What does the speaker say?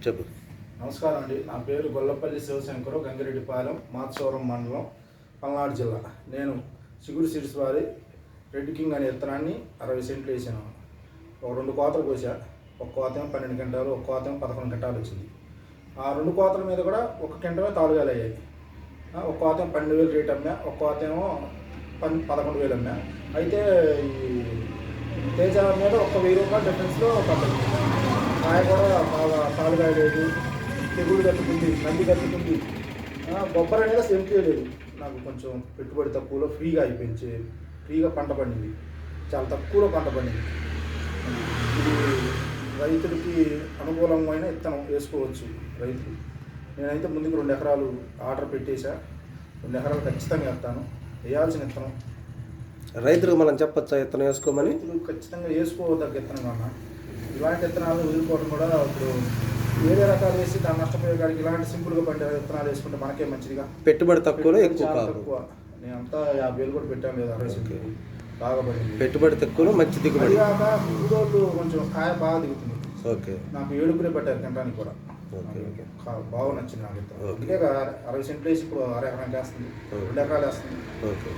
చెప్పు. నమస్కారం అండి. నా పేరు గొల్లపల్లి శివశంకరు, గంగిరెడ్డిపాలెం, మాత్సవరం మండలం, పల్నాడు జిల్లా. నేను చిగురు సీడ్స్ వారి రెడ్ కింగ్ అనే విత్తనాన్ని 60 సెంట్లు వేసాను. ఒక 2 కోతలు కోసా. ఒక కోతేమో 12 క్వింటాలు, ఒక కోతేమో 11 క్వింటాలు వచ్చింది. ఆ 2 కోతల మీద కూడా ఒక క్వింటమే తాలుగాలు అయ్యాయి. ఒక కోతేమో 12,000 రేట్ అమ్మా, ఒక కోతేమో 11,000 అమ్మా. అయితే ఈ తేజ మీద ఒక 1,000 రూపాయల డిఫరెన్స్లో పడ్డది. కాయ కూడా బాగా తాలుగా లేదు, తెగులు తట్టుకుంది, నంది తట్టుకుంది. బొబ్బర్ అనేది అసలు ఎంపీ లేదు. నాకు కొంచెం పెట్టుబడి తక్కువలో ఫ్రీగా అయిపోయింది, ఫ్రీగా పంట పండింది, చాలా తక్కువలో పంట పండింది. ఇది రైతులకి అనుకూలమైన విత్తనం వేసుకోవచ్చు రైతులు. నేనైతే ముందుకు 2 ఎకరాలు ఆర్డర్ పెట్టేశా. 2 ఎకరాలు ఖచ్చితంగా వేస్తాను. వేయాల్సిన విత్తనం రైతులకు మనం చెప్పచ్చా విత్తనం వేసుకోమని? రైతులు ఖచ్చితంగా వేసుకోదగ్గ విత్తనం అన్న. ఇలాంటి విత్తనాలు వదులుకోవడం కూడా ఇప్పుడు వేరే రకాలు వేసి దాన్ని నష్టపోయే కాడికి ఇలాంటి సింపుల్గా పండే విత్తనాలు వేసుకుంటే మనకే మంచిదిగా. పెట్టుబడి తక్కువలో ఎక్కువ తక్కువ. నేనంతా 50,000 కూడా పెట్టాను లేదా 60 బాగా పడింది. పెట్టుబడి తక్కువలో మంచి దిగుబడి. కాక రోజులు కొంచెం కాయ బాగా దిగుతుంది. ఓకే. నాకు 7 కూడా పెట్టారు తినడానికి కూడా. బాగా నచ్చింది నాకు విత్తనం. అందుకే 60 సెంట్లు వేసి ఇప్పుడు 1/2 ఎకరానికి వేస్తుంది, 2 ఎకరాలు వేస్తుంది. ఓకే.